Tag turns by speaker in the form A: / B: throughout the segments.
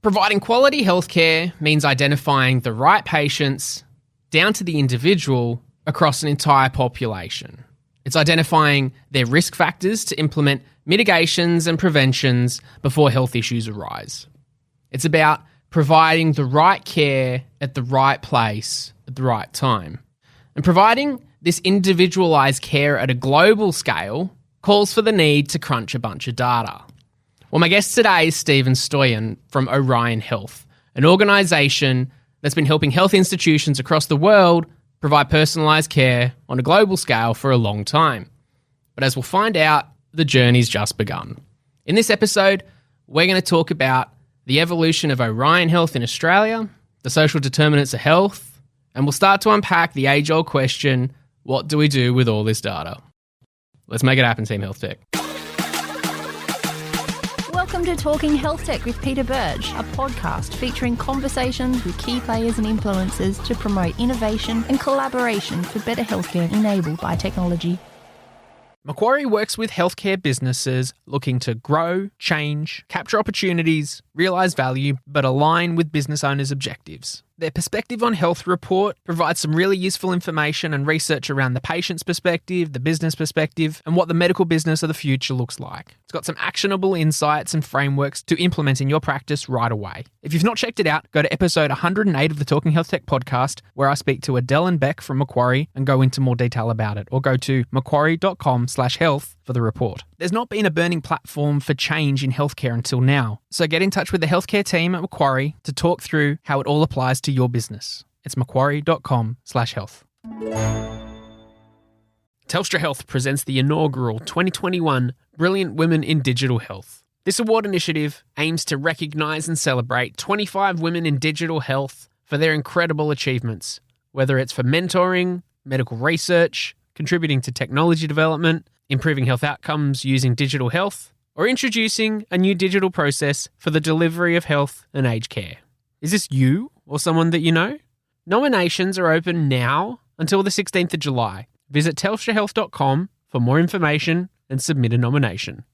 A: Providing quality healthcare means identifying the right patients down to the individual across an entire population. It's identifying their risk factors to implement mitigations and preventions before health issues arise. It's about providing the right care at the right place at the right time. And providing this individualised care at a global scale calls for the need to crunch a bunch of data. Well, my guest today is Stoyan from Orion Health, an organisation that's been helping health institutions across the world provide personalised care on a global scale for a long time. But as we'll find out, the journey's just begun. In this episode, we're going to talk about the evolution of Orion Health in Australia, the social determinants of health, and we'll start to unpack the age-old question, what do we do with all this data? Let's make it happen, Team Health Tech.
B: Welcome to Talking Health Tech with Peter Burge, a podcast featuring conversations with key players and influencers to promote innovation and collaboration for better healthcare enabled by technology.
A: Macquarie works with healthcare businesses looking to grow, change, capture opportunities, realise value, but align with business owners' objectives. Their Perspective on Health report provides some really useful information and research around the patient's perspective, the business perspective, and what the medical business of the future looks like. It's got some actionable insights and frameworks to implement in your practice right away. If you've not checked it out, go to episode 108 of the Talking Health Tech podcast, where I speak to Adele and Beck from Macquarie and go into more detail about it, or go to macquarie.com/health for the report. There's not been a burning platform for change in healthcare until now, so get in touch with the healthcare team at Macquarie to talk through how it all applies to your business. It's macquarie.com/health. Telstra Health presents the inaugural 2021 Brilliant Women in Digital Health. This award initiative aims to recognise and celebrate 25 women in digital health for their incredible achievements, whether it's for mentoring, medical research, contributing to technology development, improving health outcomes using digital health, or introducing a new digital process for the delivery of health and aged care. Is this you or someone that you know? Nominations are open now until the 16th of July. Visit telstrahealth.com for more information and submit a nomination.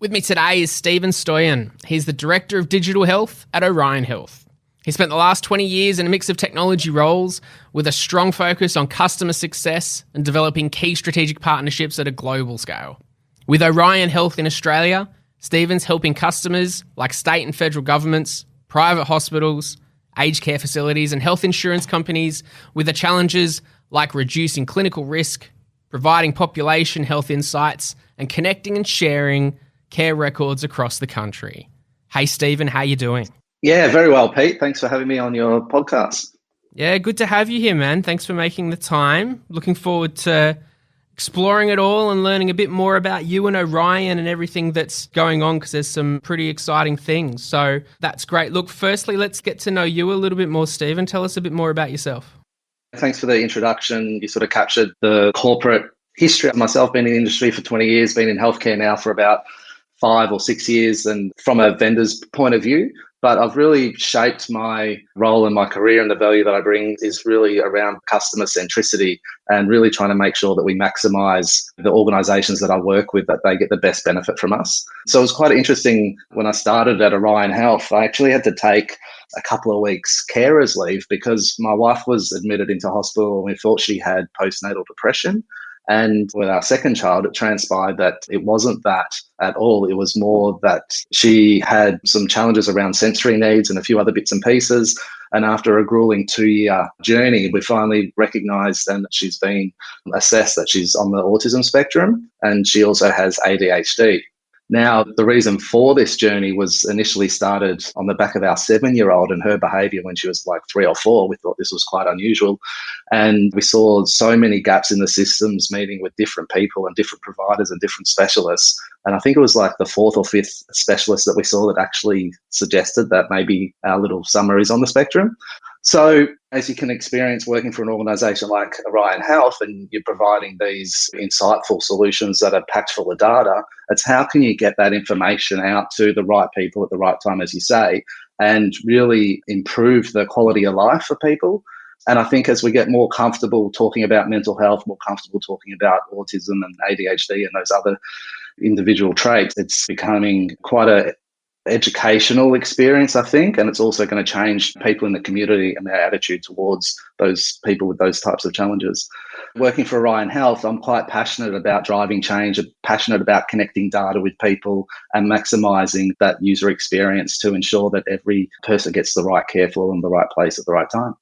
A: With me today is Stoyan. He's the Director of Digital Health at Orion Health. He spent the last 20 years in a mix of technology roles with a strong focus on customer success and developing key strategic partnerships at a global scale. With Orion Health in Australia, Stephen's helping customers like state and federal governments, private hospitals, aged care facilities and health insurance companies with the challenges like reducing clinical risk, providing population health insights, and connecting and sharing care records across the country. Hey, Stephen, how you doing?
C: Yeah, very well, Pete. Thanks for having me on your podcast.
A: Yeah, good to have you here, man. Thanks for making the time. Looking forward to exploring it all and learning a bit more about you and Orion and everything that's going on, because there's some pretty exciting things. So that's great. Look, firstly, let's get to know you a little bit more, Stephen. Tell us a bit more about yourself.
C: Thanks for the introduction. You sort of captured the corporate history. Myself, been in the industry for 20 years, been in healthcare now for about 5 or 6 years, and from a vendor's point of view. But I've really shaped my role in my career, and the value that I bring is really around customer centricity and really trying to make sure that we maximise the organisations that I work with, that they get the best benefit from us. So it was quite interesting when I started at Orion Health. I actually had to take a couple of weeks carer's leave because my wife was admitted into hospital and we thought she had postnatal depression. And with our second child, it transpired that it wasn't that at all. It was more that she had some challenges around sensory needs and a few other bits and pieces. And after a grueling 2-year journey, we finally recognised and she's been assessed that she's on the autism spectrum, and she also has ADHD. Now, the reason for this journey was initially started on the back of our 7-year-old and her behaviour when she was like 3 or 4. We thought this was quite unusual. And we saw so many gaps in the systems, meeting with different people and different providers and different specialists. And I think it was like the 4th or 5th specialist that we saw that actually suggested that maybe our little Summer is on the spectrum. So as you can experience working for an organisation like Orion Health, and you're providing these insightful solutions that are packed full of data, it's how can you get that information out to the right people at the right time, as you say, and really improve the quality of life for people. And I think as we get more comfortable talking about mental health, more comfortable talking about autism and ADHD and those other individual traits, it's becoming quite a educational experience, I think, and it's also going to change people in the community and their attitude towards those people with those types of challenges. Working for Orion Health, I'm quite passionate about driving change, passionate about connecting data with people and maximising that user experience to ensure that every person gets the right care for in the right place at the right time.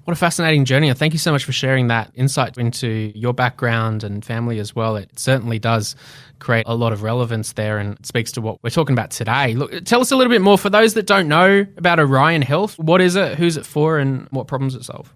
A: What a fascinating journey. Thank you so much for sharing that insight into your background and family as well. It certainly does create a lot of relevance there and speaks to what we're talking about today. Look, tell us a little bit more for those that don't know about Orion Health. What is it? Who's it for? And what problems it solves?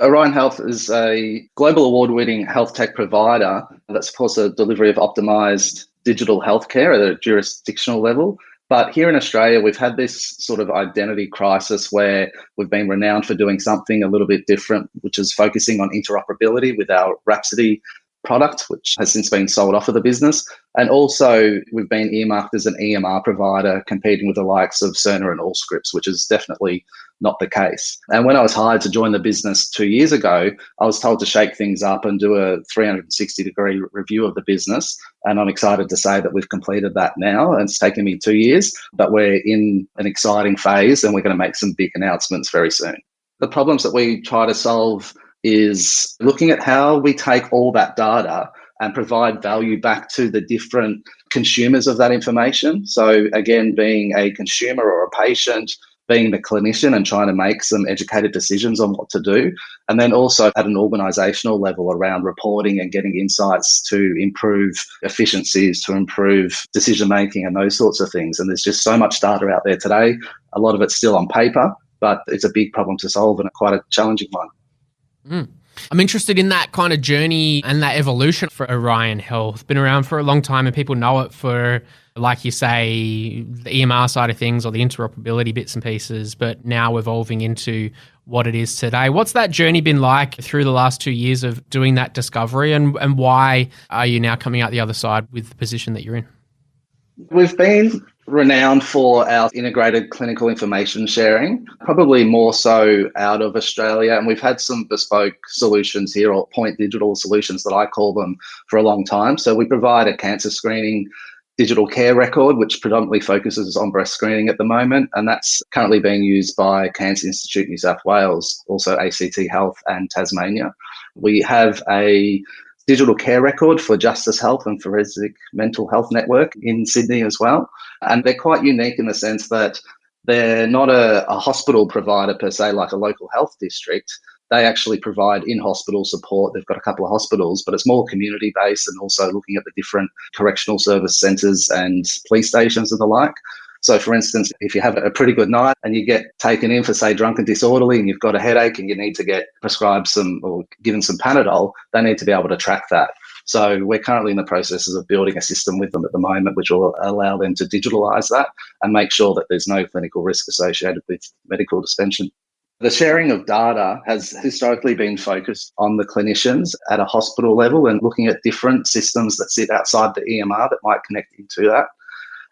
C: Orion Health is a global award-winning health tech provider that supports the delivery of optimised digital healthcare at a jurisdictional level. But here in Australia, we've had this sort of identity crisis where we've been renowned for doing something a little bit different, which is focusing on interoperability with our Rhapsody product, which has since been sold off of the business. And also we've been earmarked as an EMR provider competing with the likes of Cerner and Allscripts, which is definitely not the case. And when I was hired to join the business 2 years ago, I was told to shake things up and do a 360-degree review of the business. And I'm excited to say that we've completed that now. And it's taken me 2 years, but we're in an exciting phase and we're going to make some big announcements very soon. The problems that we try to solve is looking at how we take all that data and provide value back to the different consumers of that information. So again, being a consumer or a patient, being the clinician and trying to make some educated decisions on what to do. And then also at an organisational level around reporting and getting insights to improve efficiencies, to improve decision-making and those sorts of things. And there's just so much data out there today. A lot of it's still on paper, but it's a big problem to solve and quite a challenging one.
A: I'm interested in that kind of journey and that evolution for Orion Health. Been around for a long time and people know it for, like you say, the EMR side of things or the interoperability bits and pieces, but now evolving into what it is today. What's that journey been like through the last 2 years of doing that discovery, and why are you now coming out the other side with the position that you're in?
C: We've been renowned for our integrated clinical information sharing, probably more so out of Australia. And we've had some bespoke solutions here, or point digital solutions that I call them, for a long time. So we provide a cancer screening digital care record, which predominantly focuses on breast screening at the moment. And that's currently being used by Cancer Institute New South Wales, also ACT Health and Tasmania. We have a digital care record for Justice Health and Forensic Mental Health Network in Sydney as well. And they're quite unique in the sense that they're not a hospital provider per se, like a local health district. They actually provide in-hospital support. They've got a couple of hospitals, but it's more community-based and also looking at the different correctional service centres and police stations and the like. So, for instance, if you have a pretty good night and you get taken in for, say, drunk and disorderly and you've got a headache and you need to get prescribed some or given some Panadol, they need to be able to track that. So we're currently in the processes of building a system with them at the moment, which will allow them to digitalise that and make sure that there's no clinical risk associated with medical dispensing. The sharing of data has historically been focused on the clinicians at a hospital level and looking at different systems that sit outside the EMR that might connect into that.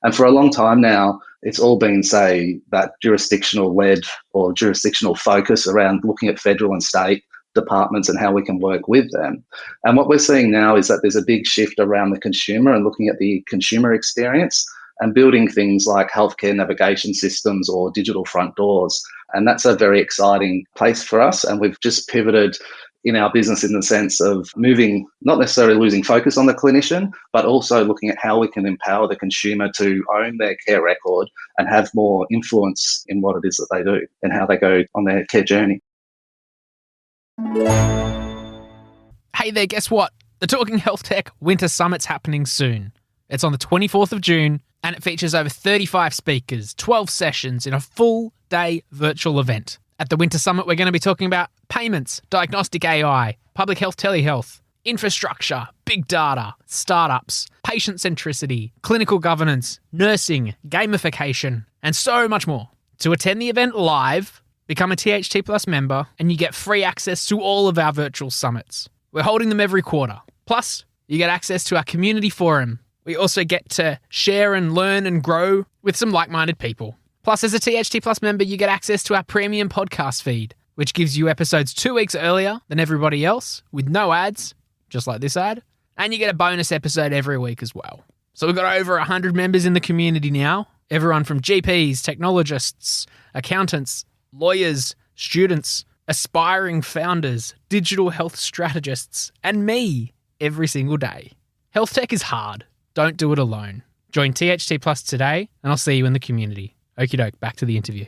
C: And for a long time now, it's all been, say, that jurisdictional-led or jurisdictional focus around looking at federal and state departments and how we can work with them. And what we're seeing now is that there's a big shift around the consumer and looking at the consumer experience and building things like healthcare navigation systems or digital front doors. And that's a very exciting place for us. And we've just pivoted in our business in the sense of moving, not necessarily losing focus on the clinician, but also looking at how we can empower the consumer to own their care record and have more influence in what it is that they do and how they go on their care journey.
A: Hey there, guess what? The Talking Health Tech Winter Summit's happening soon. It's on the 24th of June and it features over 35 speakers, 12 sessions in a full-day virtual event. At the Winter Summit, we're going to be talking about payments, diagnostic AI, public health telehealth, infrastructure, big data, startups, patient centricity, clinical governance, nursing, gamification, and so much more. To attend the event live, become a THT Plus member, and you get free access to all of our virtual summits. We're holding them every quarter. Plus, you get access to our community forum. We also get to share and learn and grow with some like-minded people. Plus, as a THT Plus member, you get access to our premium podcast feed, which gives you episodes 2 weeks earlier than everybody else with no ads, just like this ad. And you get a bonus episode every week as well. So we've got over 100 members in the community now. Everyone from GPs, technologists, accountants, lawyers, students, aspiring founders, digital health strategists, and me every single day. Health tech is hard. Don't do it alone. Join THT Plus today, and I'll see you in the community. Okie doke, back to the interview.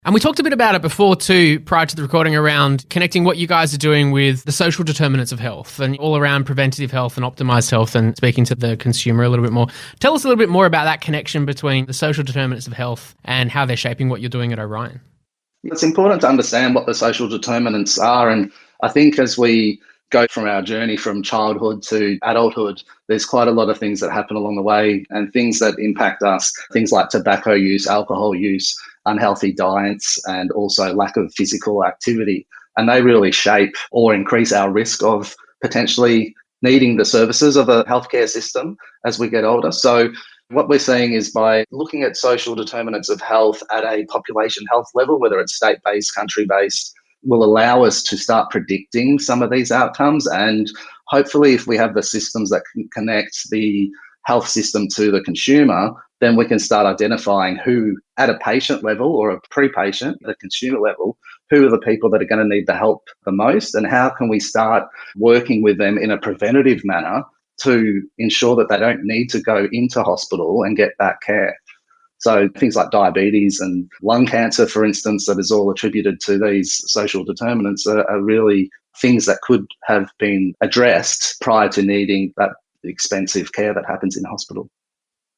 A: And we talked a bit about it before too, prior to the recording, around connecting what you guys are doing with the social determinants of health and all around preventative health and optimized health, and speaking to the consumer a little bit more. Tell us a little bit more about that connection between the social determinants of health and how they're shaping what you're doing at Orion.
C: It's important to understand what the social determinants are. And I think as we go from our journey from childhood to adulthood, there's quite a lot of things that happen along the way and things that impact us, things like tobacco use, alcohol use, unhealthy diets, and also lack of physical activity. And they really shape or increase our risk of potentially needing the services of a healthcare system as we get older. So what we're seeing is by looking at social determinants of health at a population health level, whether it's state-based, country-based, will allow us to start predicting some of these outcomes. And hopefully, if we have the systems that can connect the health system to the consumer, then we can start identifying who, at a patient level or a pre-patient, at a consumer level, who are the people that are going to need the help the most, and how can we start working with them in a preventative manner to ensure that they don't need to go into hospital and get that care. So things like diabetes and lung cancer, for instance, that is all attributed to these social determinants are really things that could have been addressed prior to needing that expensive care that happens in hospital.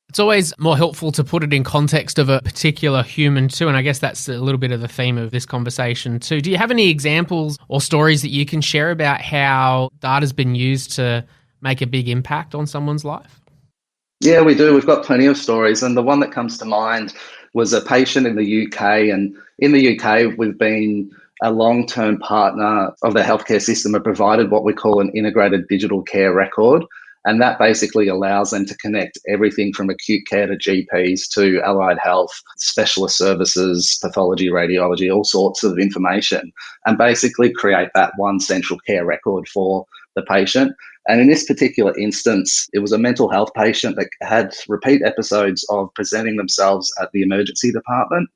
A: It's always more helpful to put it in context of a particular human too, and I guess that's a little bit of the theme of this conversation too. Do you have any examples or stories that you can share about how data's been used to make a big impact on someone's life?
C: Yeah, we do. We've got plenty of stories. And the one that comes to mind was a patient in the UK. And in the UK, we've been a long-term partner of the healthcare system and provided what we call an integrated digital care record. And that basically allows them to connect everything from acute care to GPs to allied health, specialist services, pathology, radiology, all sorts of information, and basically create that one central care record for the patient. And in this particular instance, it was a mental health patient that had repeat episodes of presenting themselves at the emergency department.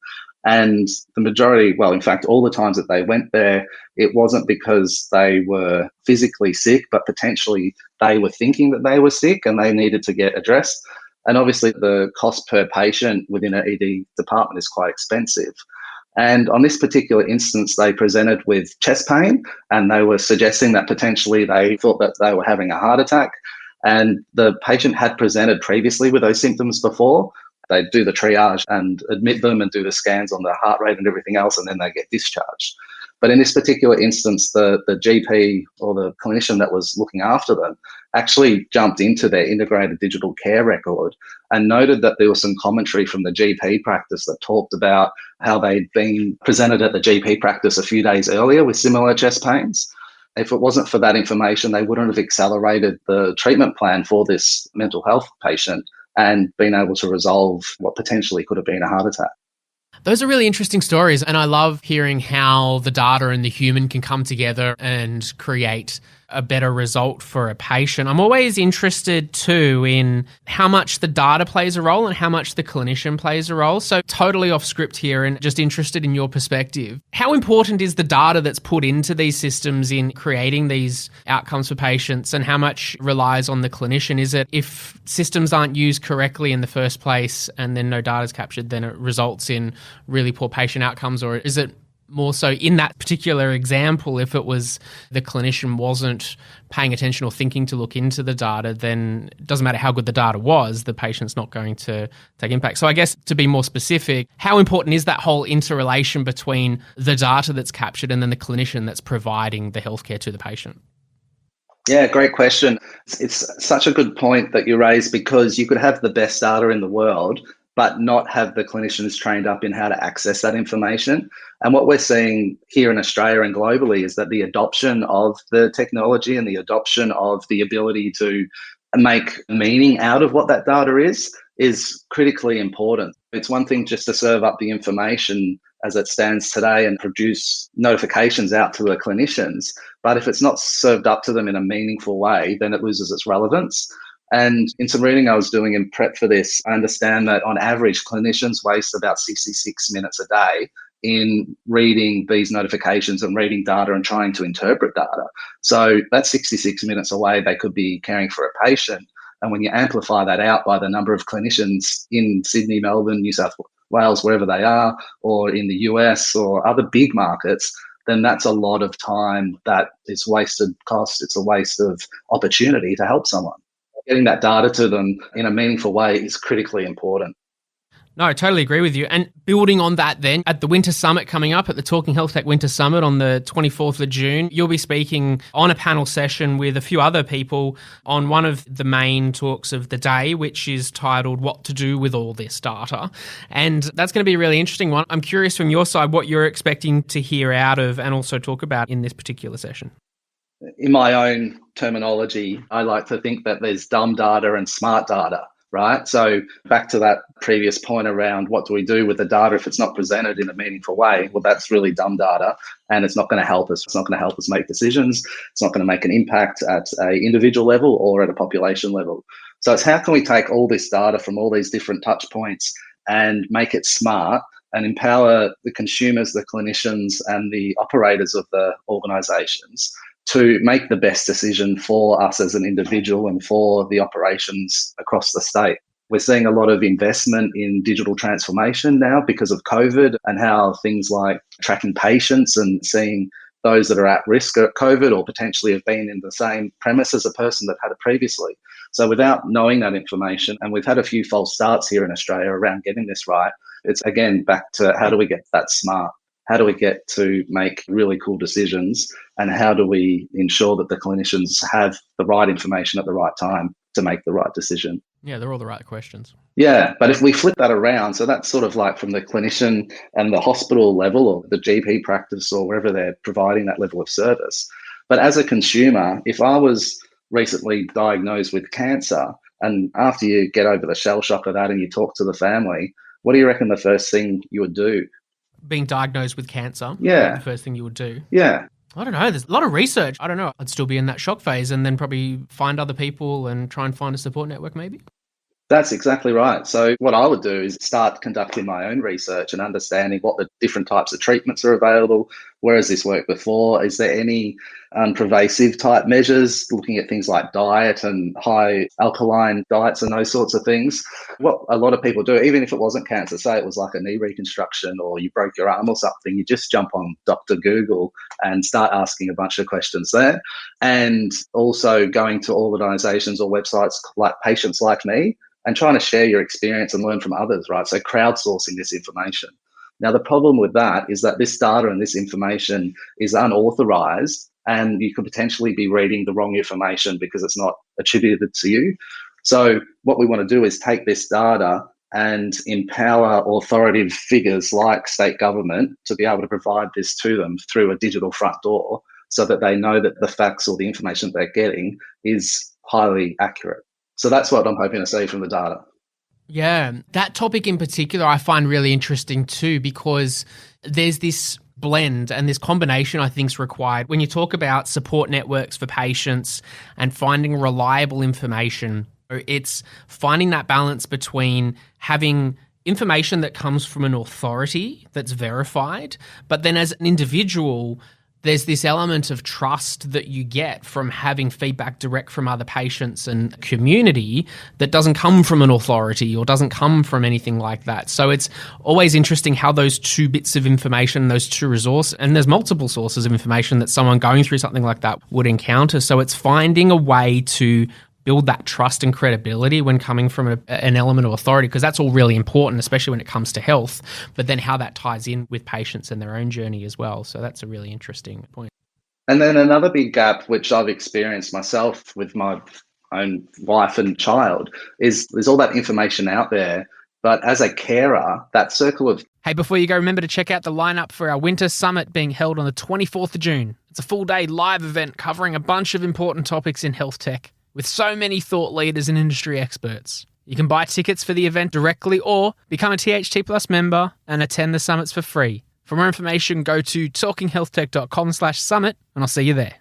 C: And the majority, well, in fact, all the times that they went there, it wasn't because they were physically sick, but potentially they were thinking that they were sick and they needed to get addressed. And obviously the cost per patient within an ED department is quite expensive. And on this particular instance, they presented with chest pain and they were suggesting that potentially they thought that they were having a heart attack. And the patient had presented previously with those symptoms before. They do the triage and admit them and do the scans on the heart rate and everything else, and then they get discharged. But in this particular instance, the GP or the clinician that was looking after them actually jumped into their integrated digital care record and noted that there was some commentary from the GP practice that talked about how they'd been presented at the GP practice a few days earlier with similar chest pains. If it wasn't for that information, they wouldn't have accelerated the treatment plan for this mental health patient and been able to resolve what potentially could have been a heart attack.
A: Those are really interesting stories, and I love hearing how the data and the human can come together and create a better result for a patient. I'm always interested too in how much the data plays a role and how much the clinician plays a role. So totally off script here and just interested in your perspective. How important is the data that's put into these systems in creating these outcomes for patients, and how much relies on the clinician? Is it if systems aren't used correctly in the first place and then no data is captured, then it results in really poor patient outcomes? Or is it more so in that particular example, if it was the clinician wasn't paying attention or thinking to look into the data, then it doesn't matter how good the data was, the patient's not going to take impact. So I guess to be more specific, how important is that whole interrelation between the data that's captured and then the clinician that's providing the healthcare to the patient?
C: Yeah, great question. It's such a good point that you raised, because you could have the best data in the world, but not have the clinicians trained up in how to access that information. And what we're seeing here in Australia and globally is that the adoption of the technology and the adoption of the ability to make meaning out of what that data is critically important. It's one thing just to serve up the information as it stands today and produce notifications out to the clinicians. But if it's not served up to them in a meaningful way, then it loses its relevance. And in some reading I was doing in prep for this, I understand that on average, clinicians waste about 66 minutes a day in reading these notifications and reading data and trying to interpret data. So that's 66 minutes away they could be caring for a patient. And when you amplify that out by the number of clinicians in Sydney, Melbourne, New South Wales, wherever they are, or in the US or other big markets, then that's a lot of time that is wasted cost. It's a waste of opportunity to help someone. Getting that data to them in a meaningful way is critically important.
A: No, I totally agree with you. And building on that then, at the Winter Summit coming up, at the Talking Health Tech Winter Summit on the 24th of June, you'll be speaking on a panel session with a few other people on one of the main talks of the day, which is titled What to Do with All This Data. And that's going to be a really interesting one. I'm curious from your side what you're expecting to hear out of and also talk about in this particular session.
C: In my own terminology, I like to think that there's dumb data and smart data. Right. So back to that previous point around what do we do with the data if it's not presented in a meaningful way? Well, that's really dumb data and it's not going to help us. It's not going to help us make decisions. It's not going to make an impact at an individual level or at a population level. So it's how can we take all this data from all these different touch points and make it smart and empower the consumers, the clinicians and the operators of the organisations to make the best decision for us as an individual and for the operations across the state. We're seeing a lot of investment in digital transformation now because of COVID and how things like tracking patients and seeing those that are at risk of COVID or potentially have been in the same premise as a person that had it previously. So without knowing that information, and we've had a few false starts here in Australia around getting this right, it's again back to how do we get that smart? How do we get to make really cool decisions? And how do we ensure that the clinicians have the right information at the right time to make the right decision?
A: Yeah, they're all the right questions.
C: Yeah, but if we flip that around, so that's sort of like from the clinician and the hospital level or the GP practice or wherever they're providing that level of service. But as a consumer, if I was recently diagnosed with cancer and after you get over the shell shock of that and you talk to the family, what do you reckon the first thing you would do?
A: Being diagnosed with cancer,
C: yeah,
A: the first thing you would do.
C: Yeah.
A: I don't know. There's a lot of research. I don't know. I'd still be in that shock phase and then probably find other people and try and find a support network maybe.
C: That's exactly right. So what I would do is start conducting my own research and understanding what the different types of treatments are available. Where has this worked before? Is there any pervasive type measures, looking at things like diet and high alkaline diets and those sorts of things? What a lot of people do, even if it wasn't cancer, say it was like a knee reconstruction or you broke your arm or something, you just jump on Dr. Google and start asking a bunch of questions there. And also going to organisations or websites like Patients Like Me, and trying to share your experience and learn from others, right? So crowdsourcing this information. Now, the problem with that is that this data and this information is unauthorized and you could potentially be reading the wrong information because it's not attributed to you. So what we want to do is take this data and empower authoritative figures like state government to be able to provide this to them through a digital front door so that they know that the facts or the information they're getting is highly accurate. So that's what I'm hoping to see from the data.
A: Yeah, that topic in particular I find really interesting too, because there's this blend and this combination I think is required when you talk about support networks for patients and finding reliable information. It's finding that balance between having information that comes from an authority that's verified, but then as an individual, there's this element of trust that you get from having feedback direct from other patients and community that doesn't come from an authority or doesn't come from anything like that. So it's always interesting how those two bits of information, those two resources, and there's multiple sources of information that someone going through something like that would encounter. So it's finding a way to build that trust and credibility when coming from an element of authority, because that's all really important, especially when it comes to health, but then how that ties in with patients and their own journey as well. So that's a really interesting point.
C: And then another big gap, which I've experienced myself with my own wife and child, is there's all that information out there, but as a carer, that circle of...
A: Hey, before you go, remember to check out the lineup for our Winter Summit being held on the 24th of June. It's a full-day live event covering a bunch of important topics in health tech, with so many thought leaders and industry experts. You can buy tickets for the event directly or become a THT Plus member and attend the summits for free. For more information, go to talkinghealthtech.com/summit, and I'll see you there.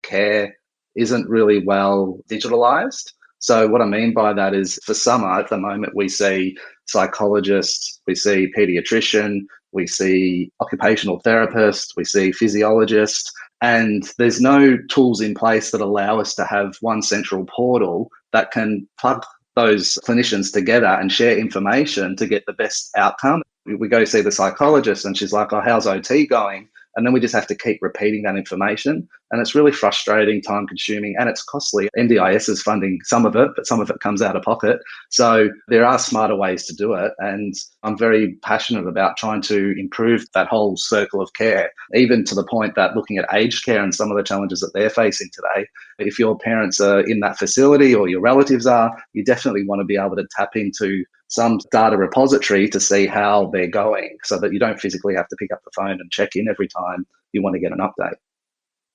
C: Care isn't really well digitalized. So what I mean by that is for summer at the moment, we see psychologists, we see pediatrician, we see occupational therapists, we see physiologists, and there's no tools in place that allow us to have one central portal that can plug those clinicians together and share information to get the best outcome. We go see the psychologist and she's like, oh, how's OT going? And then we just have to keep repeating that information. And it's really frustrating, time consuming, and it's costly. NDIS is funding some of it, but some of it comes out of pocket. So there are smarter ways to do it. And I'm very passionate about trying to improve that whole circle of care, even to the point that looking at aged care and some of the challenges that they're facing today, if your parents are in that facility or your relatives are, you definitely want to be able to tap into some data repository to see how they're going so that you don't physically have to pick up the phone and check in every time you want to get an update.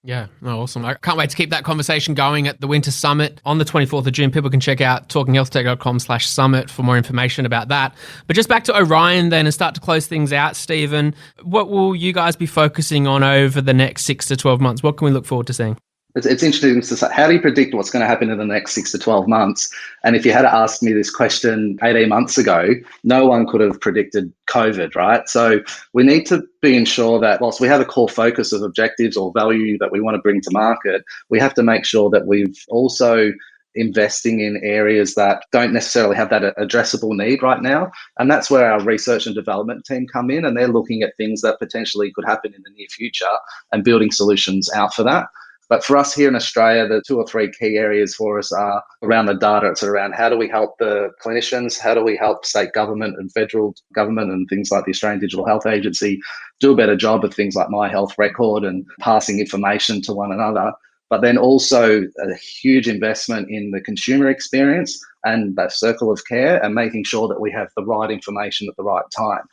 A: Yeah, awesome. I can't wait to keep that conversation going at the Winter Summit on the 24th of June. People can check out talkinghealthtech.com/summit for more information about that. But just back to Orion then and start to close things out, Stephen. What will you guys be focusing on over the next 6 to 12 months? What can we look forward to seeing?
C: It's interesting to say, how do you predict what's going to happen in the next 6 to 12 months? And if you had asked me this question 18 months ago, no one could have predicted COVID, right? So we need to be ensure that whilst we have a core focus of objectives or value that we want to bring to market, we have to make sure that we've also investing in areas that don't necessarily have that addressable need right now. And that's where our research and development team come in, and they're looking at things that potentially could happen in the near future and building solutions out for that. But for us here in Australia, the 2 or 3 key areas for us are around the data. It's around how do we help the clinicians, how do we help state government and federal government and things like the Australian Digital Health Agency do a better job of things like My Health Record and passing information to one another. But then also a huge investment in the consumer experience and that circle of care and making sure that we have the right information at the right time.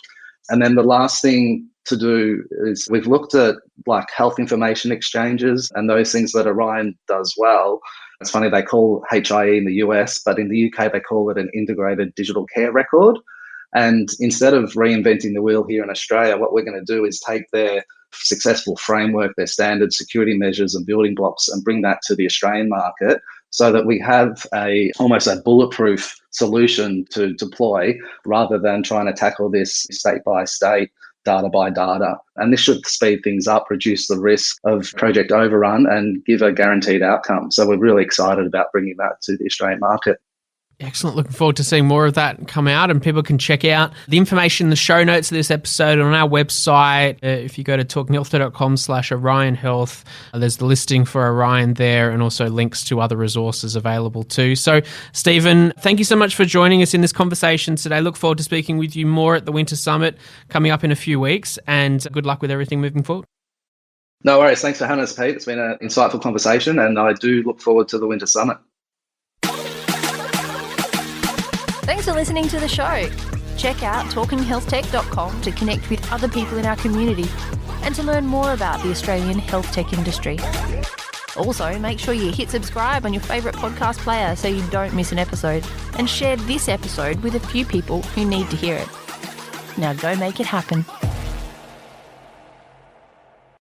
C: And then the last thing to do is we've looked at like health information exchanges and those things that Orion does well. It's funny, they call HIE in the US, but in the UK, they call it an integrated digital care record. And instead of reinventing the wheel here in Australia, what we're going to do is take their successful framework, their standard security measures and building blocks and bring that to the Australian market so that we have almost a bulletproof solution to deploy rather than trying to tackle this state by state, data by data. And this should speed things up, reduce the risk of project overrun and give a guaranteed outcome. So we're really excited about bringing that to the Australian market.
A: Excellent. Looking forward to seeing more of that come out, and people can check out the information in the show notes of this episode on our website. If you go to talkinghealthtech.com/Orion Health, there's the listing for Orion there and also links to other resources available too. So, Stephen, thank you so much for joining us in this conversation today. Look forward to speaking with you more at the Winter Summit coming up in a few weeks, and good luck with everything moving forward.
C: No worries. Thanks for having us, Pete. It's been an insightful conversation, and I do look forward to the Winter Summit.
B: Thanks for listening to the show. Check out talkinghealthtech.com to connect with other people in our community and to learn more about the Australian health tech industry. Also, make sure you hit subscribe on your favourite podcast player so you don't miss an episode, and share this episode with a few people who need to hear it. Now go make it happen.